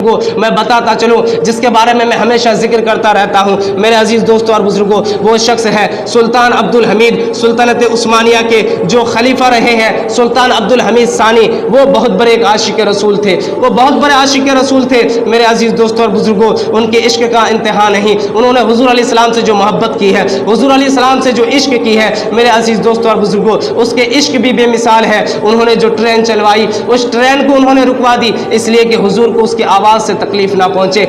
کو میں بتاتا چلوں جس کے بارے میں ہمیشہ ذکر کرتا رہتا ہوں میرے عزیز دوستوں اور بزرگوں، وہ شخص ہے سلطان عبدالحمید سلطنت عثمانیہ کے جو خلیفہ رہے ہیں، سلطان عبدالحمید ثانی۔ وہ بہت بڑے ایک عاشق رسول تھے، وہ بہت بڑے عاشق رسول تھے میرے عزیز دوستوں اور بزرگوں۔ ان کے عشق کا انتہا نہیں، انہوں نے حضور علیہ السلام سے جو محبت کی ہے، حضور علیہ السلام سے جو عشق کی ہے میرے عزیز دوستوں اور بزرگوں، اس کے عشق بھی بے مثال ہے۔ انہوں نے جو ٹرین چلوائی، اس ٹرین کو انہوں نے رکوا دی اس لیے کہ حضور کو اس کی آواز سے تکلیف نہ پہنچے،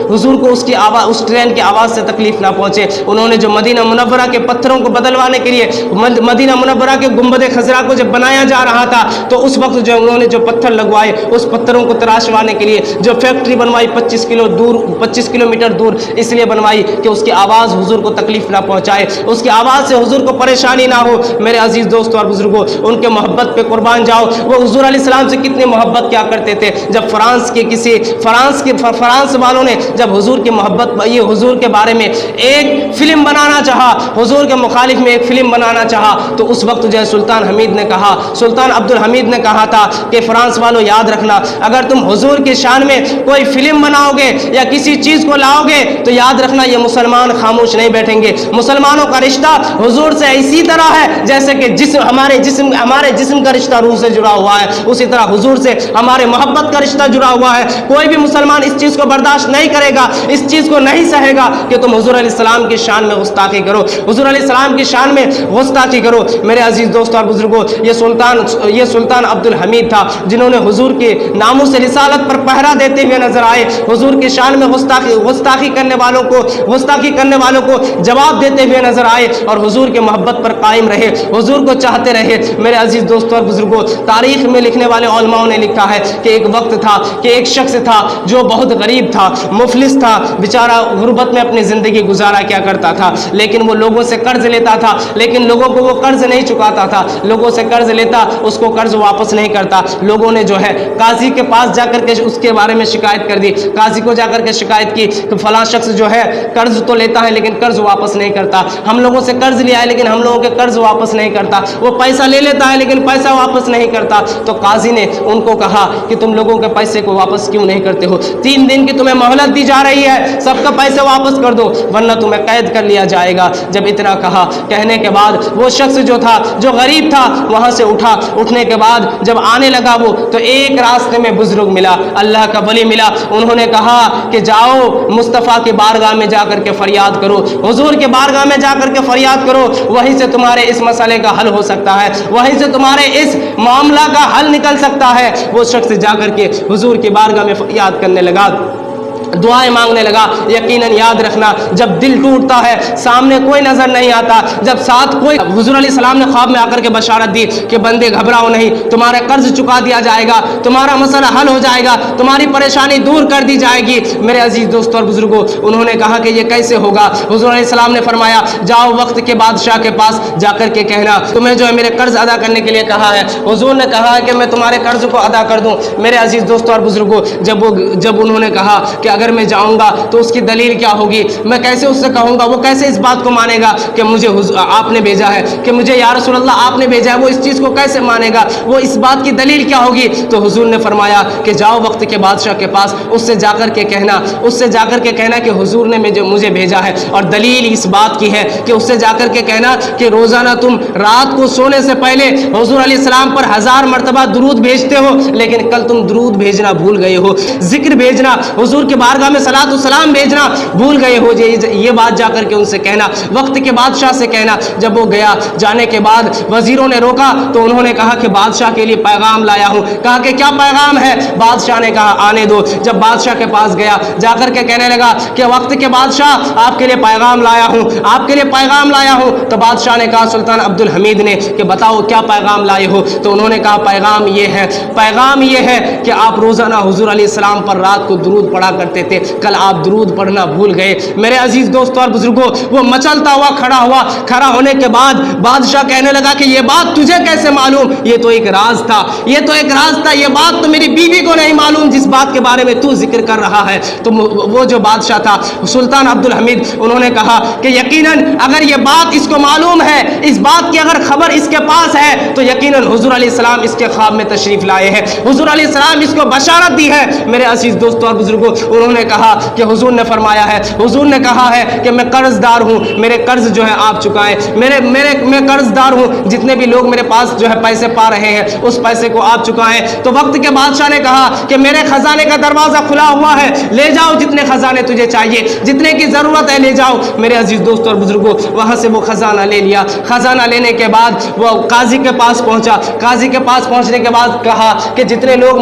حضور کو اس کی آواز، اس ٹرین کی آواز سے تکلیف نہ پہنچے۔ انہوں نے جو مدینہ منورہ کے پتھروں کو بدلوانے کے لیے، مدینہ منورہ کے گنبد خضرا کو جب بنایا جا رہا تھا تو اس وقت جو انہوں نے جو پتھر لگوائے، اس پتھروں کو تراشوانے کے لیے جو فیکٹری بنوائی 25 کلومیٹر دور اس لیے بنوائی کہ اس کی آواز حضور کو تکلیف نہ پہنچائے، اس کی آواز سے حضور کو پریشانی نہ ہو۔ میرے عزیز دوستوں اور بزرگوں، ان کے محبت پہ قربان جاؤ۔ وہ حضور علیہ السلام سے کتنی محبت کیا کرتے تھے۔ جب فرانس والوں نے جب حضور کی محبت، یہ حضور کے بارے میں ایک فلم بنانا چاہا، حضور کے مخالف میں ایک فلم بنانا چاہا تو اس وقت جو ہے سلطان عبدالحمید نے کہا تھا کہ فرانس والوں یاد رکھنا، اگر تم حضور کی شان میں کوئی فلم بناؤ گے یا کسی چیز کو لاؤ گے تو یاد رکھنا یہ مسلمان خاموش نہیں بیٹھیں گے۔ مسلمانوں کا رشتہ حضور سے اسی طرح ہے جیسے کہ ہمارے جسم کا رشتہ روح سے جڑا ہوا ہے، اسی طرح حضور سے ہمارے محبت کا رشتہ جڑا ہوا ہے۔ کوئی بھی مسلمان اس چیز کو برداشت نہیں کرے گا، اس چیز کو نہیں سہے گا کہ تم حضور علیہ السلام کی شان میں گستاخی کرو، حضور علیہ السلام کی شان میں گستاخی کرو۔ میرے عزیز دوستوں اور بزرگوں، یہ سلطان عبدالحمید تھا جنہوں نے حضور کے ناموس رسالت پر پہرا دیتے ہوئے نظر آئے، حضور کی شان میں گستاخی کرنے والوں کو جواب دیتے ہوئے نظر آئے اور حضور کے محبت پر قائم رہے، حضور کو چاہتے رہے۔ میرے عزیز دوستوں اور بزرگوں، تاریخ میں لکھنے والے علماء نے لکھا ہے کہ ایک وقت تھا کہ ایک شخص تھا جو بہت غریب تھا، مفلس تھا، بیچارہ غربت میں اپنی زندگی گزارا کیا کرتا تھا، لیکن وہ لوگوں سے قرض لیتا تھا، لیکن لوگوں کو وہ قرض نہیں چکاتا تھا۔ لوگوں سے قرض لیتا، اس کو قرض واپس نہیں کرتا۔ لوگوں نے جو ہے قاضی کے پاس جا کر کے اس کے بارے میں شکایت کر دی، قاضی کو جا کر کے شکایت کی کہ فلاں شخص جو ہے قرض تو لیتا ہے لیکن قرض واپس نہیں کرتا، ہم لوگوں سے قرض لیا ہے لیکن ہم لوگوں کے قرض واپس نہیں کرتا، وہ پیسہ لے لیتا ہے لیکن پیسہ واپس نہیں کرتا۔ تو قاضی نے ان کو کہا کہ تم لوگوں کے پیسے کو واپس کیوں نہیں کرتے ہو؟ 3 دن کی تمہیں مہلت دی جا رہی ہے، سب کا پیسے واپس کر دو ورنہ تمہیں قید کر لیا جائے گا۔ جب اتنا کہنے کے بعد وہ شخص جو غریب تھا وہاں سے اٹھنے کے بعد جب آنے لگا وہ تو ایک راستے میں بزرگ ملا، اللہ کا ولی ملا۔ انہوں نے کہا کہ جاؤ مصطفیٰ کی بارگاہ میں جا کر کے فریاد کرو، حضور کے بارگاہ میں جا کر کے فریاد کرو، وہیں سے تمہارے اس مسئلے کا حل ہو سکتا ہے، وہیں سے تمہارے اس معاملہ کا حل نکل سکتا ہے۔ وہ شخص جا کر کے حضور کی بارگاہ میں فریاد کرنے لگا، دعائیں مانگنے لگا۔ یقیناً یاد رکھنا، جب دل ٹوٹتا ہے سامنے کوئی نظر نہیں آتا، جب ساتھ کوئی، حضور علیہ السلام نے خواب میں آ کر کے بشارت دی کہ بندے گھبراؤ نہیں، تمہارا قرض چکا دیا جائے گا، تمہارا مسئلہ حل ہو جائے گا، تمہاری پریشانی دور کر دی جائے گی۔ میرے عزیز دوستوں اور بزرگوں، انہوں نے کہا کہ یہ کیسے ہوگا؟ حضور علیہ السلام نے فرمایا جاؤ وقت کے بادشاہ کے پاس جا کر کے کہنا تمہیں جو ہے میرے قرض ادا کرنے کے لیے کہا ہے۔ حضور نے کہا کہ میں تمہارے قرض کو ادا کر دوں۔ میرے عزیز دوستوں اور بزرگوں، جب انہوں نے کہا کہ اگر میں جاؤں گا تو اس کی دلیل کیا ہوگی، میں کیسے اس سے کہوں گا، وہ کیسے اس بات کو مانے گا کہ مجھے آپ نے بھیجا ہے، کہ مجھے یا رسول اللہ آپ نے بھیجا ہے، وہ اس چیز کو کیسے مانے گا، وہ اس بات کی دلیل کیا ہوگی؟ تو حضور نے فرمایا کہ جاؤ وقت کے بادشاہ کے پاس، اس سے جا کر کے کہنا کہ حضور نے مجھے بھیجا ہے، اور دلیل اس بات کی ہے کہ اس سے جا کر کے کہنا کہ روزانہ تم رات کو سونے سے پہلے حضور علیہ السلام پر 1000 مرتبہ درود بھیجتے ہو، لیکن کل تم درود بھیجنا بھول گئے ہو، ذکر بھیجنا، حضور کے بارگاہ میں صلاۃ و سلام بھیجنا بھول گئے ہو۔ یہ بات جا کر کے ان سے کہنا، وقت کے بادشاہ سے کہنا۔ جب وہ گیا، جانے کے بعد وزیروں نے روکا تو انہوں نے کہا کہ بادشاہ کے لیے پیغام لایا ہوں۔ کہا کہ کیا پیغام ہے؟ بادشاہ نے کہا آنے دو۔ جب بادشاہ کے پاس گیا، جا کر کے کہنے لگا کہ وقت کے بادشاہ آپ کے لیے پیغام لایا ہوں، آپ کے لیے پیغام لایا ہوں۔ تو بادشاہ نے کہا سلطان عبدالحمید نے کہ بتاؤ کیا پیغام لائے ہو؟ تو انہوں نے کہا پیغام یہ ہے کہ آپ روزانہ حضور علیہ السلام پر رات کو درود پڑھا کرتے کرتے تھے, کل آپ درود پڑھنا بھول گئے. میرے عزیز دوستوں اور بزرگوں, وہ مچلتا ہوا کھڑا ہوا. کھڑا ہونے کے بعد بادشاہ کہنے لگا کہ یہ بات تجھے کیسے معلوم؟ یہ تو ایک راز تھا, یہ تو ایک راز تھا, یہ بات تو میری بیوی کو نہیں معلوم جس بات کے بارے میں تو ذکر کر رہا ہے. تو وہ جو بادشاہ تھا سلطان عبد الحمید, انہوں نے کہا کہ یقیناً اگر یہ بات اس کو معلوم ہے, اس بات کی اگر خبر اس کے پاس ہے, تو یقیناً حضور علیہ السلام اس کے خواب میں تشریف لائے ہیں, حضور علیہ السلام اس کو بشارت دی ہے. میرے عزیز دوستوں اور بزرگوں, انہوں نے کہا کہ حضور نے فرمایا ہے, حضور نے کہا ہے کہ میں قرض دار ہوں, میرے قرض جو ہے آپ چکائیں, میں قرض دار ہوں, جتنے بھی لوگ میرے پاس جو ہے پیسے پا رہے ہیں اس پیسے کو آپ چکائیں. تو وقت کے بادشاہ نے کہا کہ میرے خزانے کا دروازہ کھلا ہوا ہے, لے جاؤ جتنے خزانے تجھے چاہیے, جتنے کی ضرورت ہے لے جاؤ. میرے عزیز دوستوں اور بزرگوں, وہاں سے وہ خزانہ لے لیا. خزانہ لینے کے بعد وہ قاضی کے پاس پہنچا. قاضی کے پاس پہنچنے کے بعد کہا کہ جتنے لوگ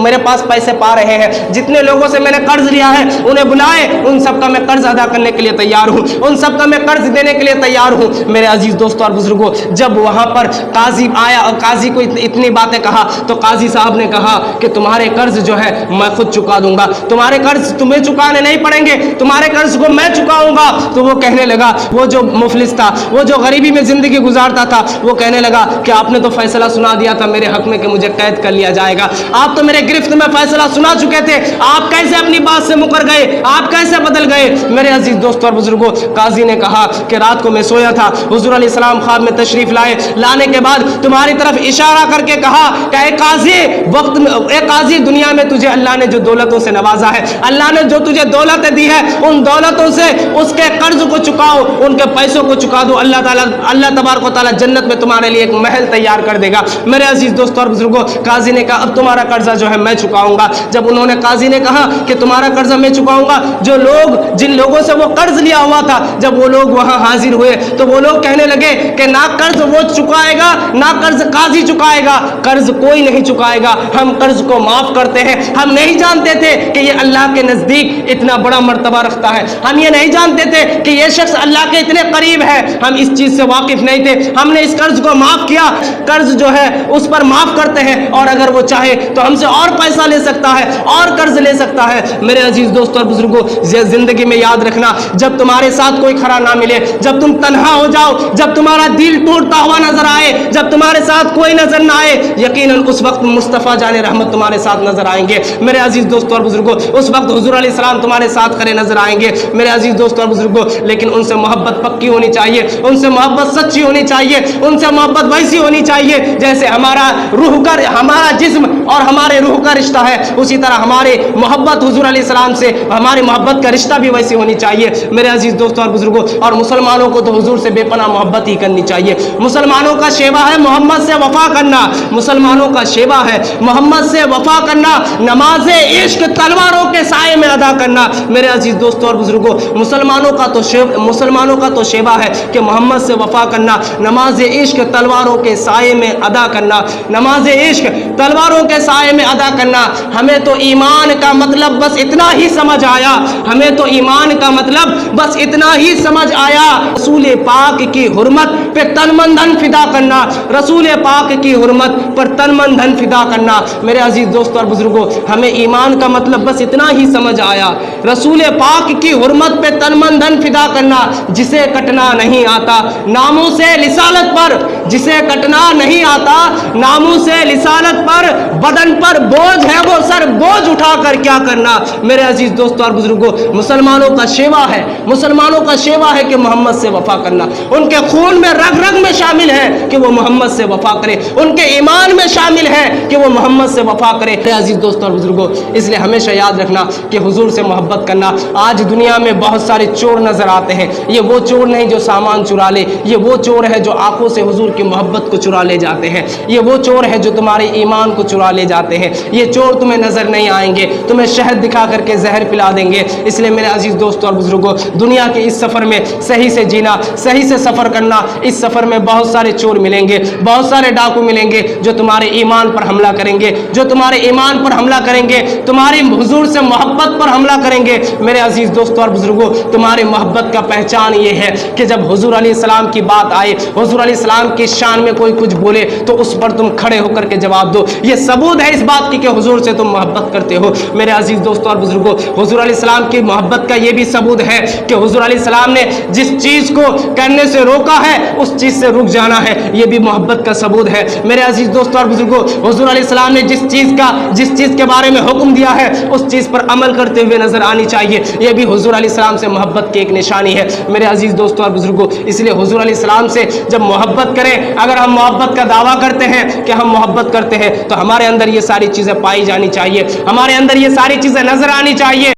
میرے پاس پیسے پا رہے ہیں, جتنے لوگوں سے میں نے قرض لیا ہے انہیں بلائے, ان سب کا میں قرض ادا کرنے کے لیے تیار ہوں, ان سب کا میں قرض دینے کے لیے تیار ہوں. میرے عزیز دوستوں اور بزرگوں, جب وہاں پر قاضی آیا اور قاضی کو اتنی باتیں کہا, تو قاضی صاحب نے کہا کہ تمہارے قرض جو ہے میں خود چکا دوں گا, تمہارے قرض تمہیں چکانے نہیں پڑیں گے, تمہارے قرض کو میں چکاؤں گا. تو وہ کہنے لگا, وہ جو مفلس تھا, وہ جو غریبی میں زندگی گزارتا تھا, وہ کہنے لگا کہ آپ نے تو فیصلہ سنا دیا تھا میرے حق میں کہ مجھے قید کر لیا جائے گا, آپ تو میرے گرفت میں فیصلہ سنا چکے تھے, آپ کیسے اپنی بات سے مکر گئے, آپ کیسے بدل گئے؟ میرے عزیز دوستوں اور بزرگوں, قاضی نے کہا کہ رات کو میں سویا تھا, حضور علیہ السلام خواب میں تشریف لائے, لانے کے بعد تمہاری طرف اشارہ کر کے کہا کہ اے قاضی, دنیا میں تجھے اللہ نے جو دولتوں سے نوازا ہے, اللہ نے جو تجھے دولتیں دی ہے, ان دولتوں سے اس کے قرض کو چکاؤ, ان کے پیسوں کو چکا دو, اللہ تبارک و تعالیٰ جنت میں تمہارے لیے ایک محل تیار کر دے گا. میرے عزیز دوستوں اور بزرگوں, قاضی نے کہا اب تمہارا قرضہ جو ہے میں چکاؤں گا. جب انہوں نے, قاضی نے کہا کہ تمہارا قرضہ میں چکاؤں گا, جن لوگوں سے وہ قرض لیا ہوا تھا, جب وہ لوگ وہاں حاضر ہوئے تو وہ لوگ کہنے لگے کہ نہ قرض وہ چکائے گا, نہ قرض قاضی چکائے گا, قرض کوئی نہیں چکائے گا, ہم قرض کو معاف کرتے ہیں. ہم نہیں جانتے تھے کہ یہ اللہ کے نزدیک اتنا بڑا مرتبہ رکھتا ہے, ہم یہ نہیں جانتے تھے کہ یہ شخص اللہ کے اتنے قریب ہے, ہم اس چیز سے واقف نہیں تھے. ہم نے اس قرض کو معاف کیا, قرض جو ہے اس پر معاف کرتے ہیں, اور اگر وہ چاہے تو ہم سے اور پیسہ لے سکتا ہے, اور قرض لے سکتا ہے. میرے عزیز دوستوں اور بزرگوں, زندگی میں یاد رکھنا, جب تمہارے ساتھ کوئی کھڑا نہ ملے, جب تم تنہا ہو جاؤ, جب تمہارا دل ٹوٹتا ہوا نظر آئے, جب تمہارے ساتھ کوئی نظر نہ آئے, یقیناً اس وقت مصطفیٰ جان رحمت تمہارے ساتھ نظر آئیں گے. میرے عزیز دوستوں اور بزرگوں, اس وقت حضور علیہ السلام تمہارے ساتھ کھڑے نظر آئیں گے. میرے عزیز دوستوں اور بزرگوں, لیکن ان سے محبت پکی ہونی چاہیے, ان سے محبت سچی ہونی چاہیے, ان سے محبت ویسی ہونی چاہیے جیسے ہمارا جسم اور ہمارے روح کا رشتہ ہے, اسی طرح ہمارے محبت حضور علیہ السلام سے, ہماری محبت کا رشتہ بھی ویسی ہونی چاہیے. میرے عزیز دوستوں اور بزرگوں, اور مسلمانوں کو تو حضور سے بے پناہ محبت ہی کرنی چاہیے. مسلمانوں کا شیوا ہے محمد سے وفا کرنا, مسلمانوں کا شیوا ہے محمد سے وفا کرنا, نماز عشق تلواروں کے سائے میں ادا کرنا. میرے عزیز دوستوں اور بزرگوں, مسلمانوں کا تو شیوا ہے کہ محمد سے وفا کرنا, نماز عشق تلواروں کے سائے میں ادا کرنا, نماز عشق تلواروں کے سائے میں ادا کرنا. ہمیں تو ایمان کا مطلب بس اتنا ہی سمجھ آیا, ہمیں تو ایمان کا مطلب بس اتنا ہی سمجھ آیا, رسول پاک کی حرمت پہ تن من دھن فدا کرنا, رسول پاک کی حرمت پر تن من دھن فدا کرنا. میرے عزیز دوستوں اور بزرگوں, ہمیں ایمان کا مطلب بس اتنا ہی سمجھ آیا, رسول پاک کی حرمت پہ تن من دھن فدا کرنا. جسے کٹنا نہیں آتا ناموں سے رسالت پر, جسے کٹنا نہیں آتا ناموں سے رسالت پر, بدن پر بوجھ ہے وہ سر بوجھ اٹھا کر کیا کرنا. میرے عزیز دوستوں اور بزرگوں, مسلمانوں کا شیوا ہے, مسلمانوں کا شیوا ہے کہ محمد سے وفا کرنا. ان کے خون میں رگ رگ میں شامل ہے کہ وہ محمد سے وفا کرے, ان کے ایمان میں شامل ہے کہ وہ محمد سے وفا کرے. میرے عزیز دوستوں اور بزرگوں, اس لیے ہمیشہ یاد رکھنا کہ حضور سے محبت کرنا. آج دنیا میں بہت سارے چور نظر آتے ہیں, یہ وہ چور نہیں جو سامان چرا لے, یہ وہ چور ہے جو آنکھوں سے حضور کی محبت کو چرا لے جاتے ہیں, یہ وہ چور ہے جو تمہارے ایمان کو چرا لے جاتے ہیں. یہ چور تمہیں نظر نہیں آئیں گے, تمہیں شہد دکھا کر کے زہر پلا دیں گے. اس لیے میرے عزیز دوستوں اور بزرگوں, دنیا کے اس سفر میں صحیح سے جینا, صحیح سے سفر کرنا. اس سفر میں بہت سارے چور ملیں گے, بہت سارے ڈاکو ملیں گے جو تمہارے ایمان پر حملہ کریں گے, جو تمہارے ایمان پر حملہ کریں گے, تمہاری حضور سے محبت پر حملہ کریں گے. میرے عزیز دوستوں اور بزرگوں, تمہاری محبت کا پہچان یہ ہے کہ جب حضور علیہ السلام کی بات آئے, حضور علیہ السلام کی شان میں کوئی کچھ بولے تو اس پر تم کھڑے ہو کر کے جواب دو. یہ ثبوت ہے اس بات کی کہ حضور سے تم محبت کرتے ہو. میرے عزیز دوستوں اور بزرگوں, حضور علیہ السلام کی محبت کا یہ بھی ثبوت ہے کہ حضور علیہ السلام نے جس چیز کو کرنے سے روکا ہے اس چیز سے رک جانا ہے, یہ بھی محبت کا ثبوت ہے. میرے عزیز دوستوں اور بزرگوں, حضور علیہ السلام نے جس چیز کے بارے میں حکم دیا ہے اس چیز پر عمل کرتے ہوئے نظر آنی چاہیے, یہ بھی حضور علیہ السلام سے محبت کی ایک نشانی ہے. میرے عزیز دوستوں اور بزرگوں, اس لیے حضور علیہ السلام سے جب محبت کریں, اگر ہم محبت کا دعویٰ کرتے ہیں کہ ہم محبت کرتے ہیں تو ہمارے اندر یہ ساری چیزیں پائی جانی چاہیے, ہمارے اندر یہ ساری چیزیں نظر آنی چاہیے.